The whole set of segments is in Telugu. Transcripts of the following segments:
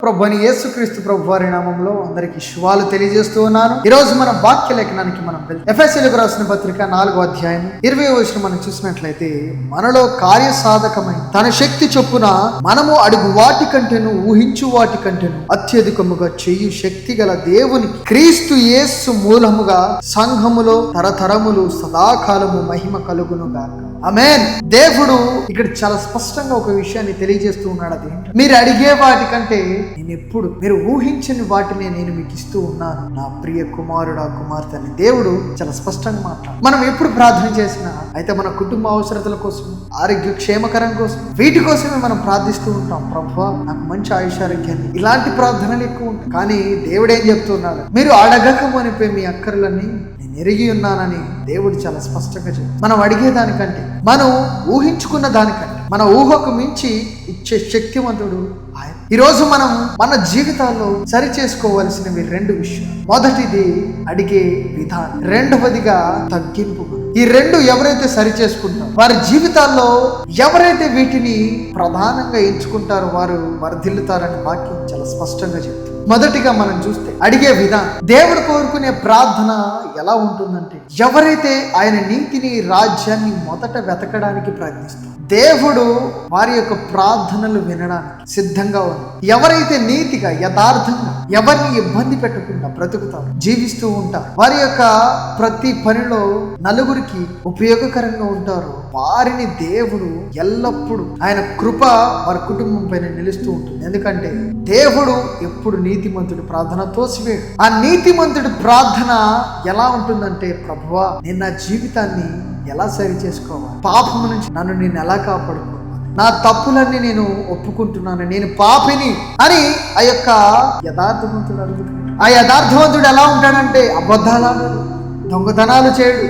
ప్రభువైన యేసుక్రీస్తు ప్రభు వారి నామంలో అందరికీ శుభాలు తెలియజేస్తూ ఉన్నాను. ఈ రోజు మన వాక్య లేఖనానికి మనం వెళ్తాం. ఎఫెసీయులకు రాసిన పత్రిక 4వ అధ్యాయం 20వ వచనం మనం చూసినట్లయితే, మనలో కార్యసాధకమై తన శక్తి చొప్పున మనము అడుగు వాటి కంటేను ఊహించు వాటి కంటేను అత్యధికముగా చేయు శక్తి గల దేవుని క్రీస్తు యేసు మూలముగా సంఘములో తరతరములు సదాకాలము మహిమ కలుగును గాక. ఆమేన్. దేవుడు ఇక్కడ చాలా స్పష్టంగా ఒక విషయాన్ని తెలియజేస్తూ ఉన్నాడు. అది మీరు అడిగే వాటి కంటే నేను ఎప్పుడు మీరు ఊహించని వాటిని నేను మీకు ఇస్తూ ఉన్నాను, నా ప్రియ కుమారుడా కుమార్తె అని దేవుడు చాలా స్పష్టంగా మాట్లాడు. మనం ఎప్పుడు ప్రార్థన చేసినా అయితే మన కుటుంబ అవసరతల కోసం, ఆరోగ్య క్షేమకరం కోసం, వీటి కోసమే మనం ప్రార్థిస్తూ ఉంటాం. ప్రభువా నాకు మంచి ఆయుషారోగ్యాన్ని, ఇలాంటి ప్రార్థనలు ఎక్కువ ఉంటాయి. కానీ దేవుడు ఏం చెప్తున్నాడు, మీరు అడగక మునిపే మీ అక్కర్లన్నీ నేను ఎరిగి ఉన్నానని దేవుడు చాలా స్పష్టంగా చెప్పాడు. మనం అడిగేదానికంటే, మనం ఊహించుకున్న దానికంటే, మన ఊహకు మించి ఇచ్చే శక్తివంతుడు ఆయన. ఈరోజు మనం మన జీవితాల్లో సరి చేసుకోవలసినవి 2 విషయాలు. మొదటిది అడిగే విధానం, రెండవదిగా తగ్గింపు. ఈ 2 ఎవరైతే సరి చేసుకుంటారో వారి జీవితాల్లో ఎవరైతే వీటిని ప్రధానంగా ఎంచుకుంటారో వారు వర్ధిల్లుతారని వాక్యం చాలా స్పష్టంగా చెప్తుంది. మొదటిగా మనం చూస్తే అడిగే విధానం. దేవుడు కోరుకునే ప్రార్థన ఎలా ఉంటుందంటే, ఎవరైతే ఆయన నీతిని, రాజ్యాన్ని మొదట వెతకడానికి ప్రయత్నిస్తారు, దేవుడు వారి యొక్క ప్రార్థనలు వినడానికి సిద్ధంగా ఉంది. ఎవరైతే నీతిగా, యథార్థంగా, ఎవరిని ఇబ్బంది పెట్టకుండా బ్రతుకుతారు, జీవిస్తూ ఉంటారు, వారి యొక్క ప్రతి పనిలో నలుగురికి ఉపయోగకరంగా ఉంటారు, వారిని దేవుడు ఎల్లప్పుడూ ఆయన కృప వారి కుటుంబం పైన నిలుస్తూ ఉంటుంది. ఎందుకంటే దేవుడు ఎప్పుడు నీతిమంతుడి ప్రార్థన తోసివేడు. ఆ నీతిమంతుడి ప్రార్థన ఎలా ఉంటుందంటే, ప్రభువా నేను నా జీవితాన్ని ఎలా సరి చేసుకోవాలి, పాపము నుంచి నన్ను నేను ఎలా కాపాడుకోవాలి, నా తప్పులన్నీ నేను ఒప్పుకుంటున్నాను, నేను పాపిని అని ఆ యొక్క యథార్థవంతుడు అడుగుతున్నాడు. ఆ యథార్థవంతుడు ఎలా ఉంటాడంటే, అబద్ధాలు, దొంగతనాలు చేయడు,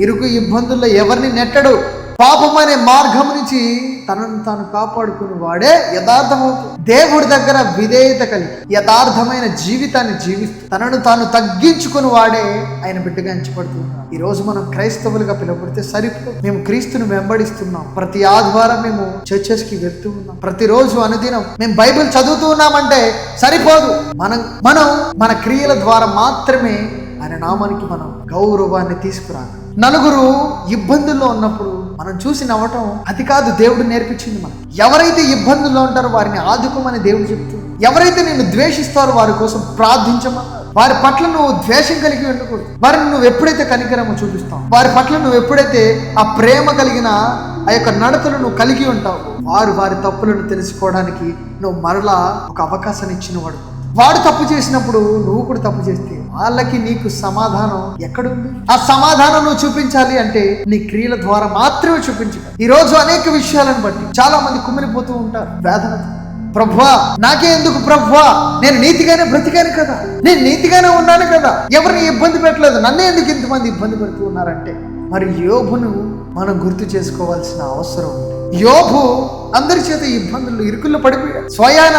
ఇరుకు ఇబ్బందుల్లో ఎవరిని నెట్టడు, పాపం అనే మార్గం నుంచి తనను తాను కాపాడుకుని వాడే యథార్థమవుతుంది. దేవుడి దగ్గర విధేయత కలిగి యథార్థమైన జీవితాన్ని జీవిస్తూ తనను తాను తగ్గించుకుని వాడే ఆయన బిడ్డగా ఎంచబడుతున్నాడు. ఈ రోజు మనం క్రైస్తవులుగా పిలువబడితే సరిపోదు. మేము క్రీస్తును వెంబడిస్తున్నాం, ప్రతి ఆదివారం మేము చర్చెస్కి వెళ్తూ ఉన్నాం, ప్రతిరోజు అనుదినం మేము బైబిల్ చదువుతూ ఉన్నామంటే సరిపోదు. మనం మన క్రియల ద్వారా మాత్రమే ఆయన నామానికి మనం గౌరవాన్ని తీసుకురాలి. నలుగురు ఇబ్బందుల్లో ఉన్నప్పుడు మనం చూసి నవ్వటం అది కాదు దేవుడు నేర్పించింది. మనం ఎవరైతే ఇబ్బందుల్లో ఉంటారో వారిని ఆదుకోమని దేవుడు చెప్తుంది. ఎవరైతే నిన్ను ద్వేషిస్తారో వారి కోసం ప్రార్థించమన్నారు. వారి పట్ల నువ్వు ద్వేషం కలిగి ఉండకూడదు. వారిని నువ్వు ఎప్పుడైతే కనికరము చూపిస్తావు, వారి పట్ల నువ్వు ఎప్పుడైతే ఆ ప్రేమ కలిగిన ఆ యొక్క నడతలు నువ్వు కలిగి ఉంటావు, వారి తప్పులను తెలుసుకోవడానికి నువ్వు మరలా ఒక అవకాశాన్ని ఇచ్చిన వాడు తప్పు చేసినప్పుడు నువ్వు కూడా తప్పు చేస్తే వాళ్ళకి నీకు సమాధానం ఎక్కడుంది? ఆ సమాధానం నువ్వు చూపించాలి అంటే నీ క్రియల ద్వారా మాత్రమే చూపించగలవు. ఈ రోజు అనేక విషయాలను బట్టి చాలా మంది కుమిలిపోతూ ఉంటారు వేదనతో. ప్రభువా నాకే ఎందుకు ప్రభువా, నేను నీతిగానే బ్రతికాను కదా, నేను నీతిగానే ఉన్నాను కదా, ఎవరిని ఇబ్బంది పెట్టలేదు, నన్నే ఎందుకు ఇంతమంది ఇబ్బంది పెడుతూ ఉన్నారంటే, మరి యోబును మనం గుర్తు చేసుకోవాల్సిన అవసరం ఉంది. యోబు అందరి చేత ఇబ్బందులు, ఇరుకుల్లో పడిపోయాడు. స్వయాన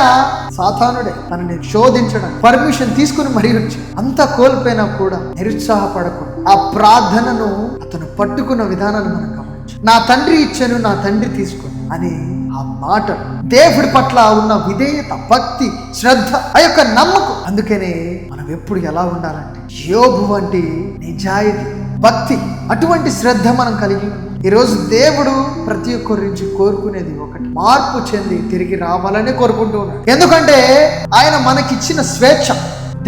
సాతానుడే తనని శోధించడం పర్మిషన్ తీసుకుని మరీ వచ్చి అంతా కోల్పోయినా కూడా నిరుత్సాహపడకుండా ఆ ప్రార్థనను అతను పట్టుకున్న విధానాన్ని మనం గమనించు. నా తండ్రి ఇచ్చాను, నా తండ్రి తీసుకుని అని ఆ మాట, దేవుడి పట్ల ఉన్న విధేయత, భక్తి, శ్రద్ధ, ఆ యొక్క నమ్మకం. అందుకనే మనం ఎప్పుడు ఎలా ఉండాలంటే యోబు వంటి నిజాయితీ, భక్తి, అటువంటి శ్రద్ధ మనం కలిగి. ఈరోజు దేవుడు ప్రతి ఒక్కరి నుంచి కోరుకునేది ఒకటి, మార్పు చెంది తిరిగి రావాలని కోరుకుంటూ ఉన్నాడు. ఎందుకంటే ఆయన మనకిచ్చిన స్వేచ్ఛ.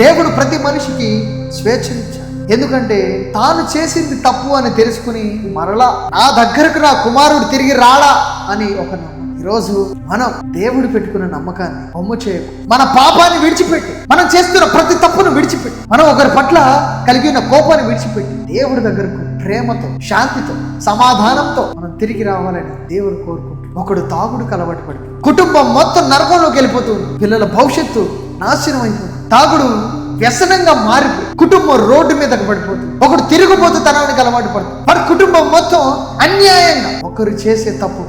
దేవుడు ప్రతి మనిషికి స్వేచ్ఛనిచ్చాడు. ఎందుకంటే తాను చేసింది తప్పు అని తెలుసుకుని మరలా నా దగ్గరకు నా కుమారుడు తిరిగి రాడా అని ఒక నమ్మకం. ఈరోజు మనం దేవుడు పెట్టుకున్న నమ్మకాన్ని బొమ్మ చేయకు. మన పాపాన్ని విడిచిపెట్టి, మనం చేస్తున్న ప్రతి తప్పును విడిచిపెట్టి, మనం ఒకరి పట్ల కలిగి ఉన్న కోపాన్ని విడిచిపెట్టి దేవుడి దగ్గరకు ప్రేమతో, శాంతితో, సమాధానంతో మనం తిరిగి రావాలని దేవుడు కోరుకుంటున్నాడు. ఒకడు తాగుడుకు అలవాటు పడి కుటుంబం మొత్తం నరకంలోకి వెళ్ళిపోతుంది, పిల్లల భవిష్యత్తు నాశనం అయిపోతుంది. తాగుడు వ్యసనంగా మారిపోయి కుటుంబం రోడ్డు మీదకు పడిపోతుంది. ఒకడు తిరుగుబోతు తనానికి అలవాటు పడుతుంది. వారి కుటుంబం మొత్తం అన్యాయంగా ఒకరు చేసే తప్పు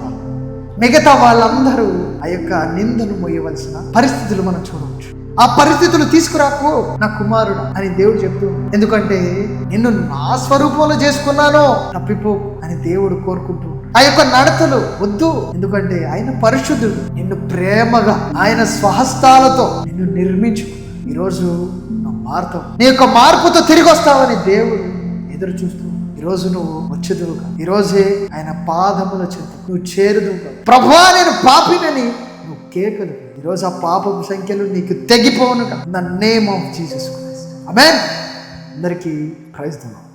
మిగతా వాళ్ళందరూ ఆ యొక్క నిందను మోయవలసిన పరిస్థితులు మనం చూడవచ్చు. ఆ పరిస్థితులు తీసుకురాకు నా కుమారుడు అని దేవుడు చెప్తూ, ఎందుకంటే నిన్ను నా స్వరూపంలో చేసుకున్నాను, తప్పిపో అని దేవుడు కోరుకుంటూ. ఆ యొక్క నడతలు వద్దు. ఎందుకంటే ఆయన పరిశుద్ధుడు. నిన్ను ప్రేమగా ఆయన స్వహస్తాలతో నిన్ను నిర్మించుకున్నాడు. ఈరోజు నువ్వు మారుతావు. నీ యొక్క మార్పుతో తిరిగి వస్తావని దేవుడు ఎదురు చూస్తూ ఈరోజు నువ్వు వచ్చేదువుగా. ఈరోజే ఆయన పాదముల చెంత నువ్వు చేరుదువుగా. ప్రభువా నేను పాపినని నువ్వు కేకలు. ఈరోజు ఆ పాపపు సంఖ్యలు నీకు తెగిపోనుగా. In the name of Jesus Christ. Amen. అందరికీ ప్రైజ్ ది లార్డ్.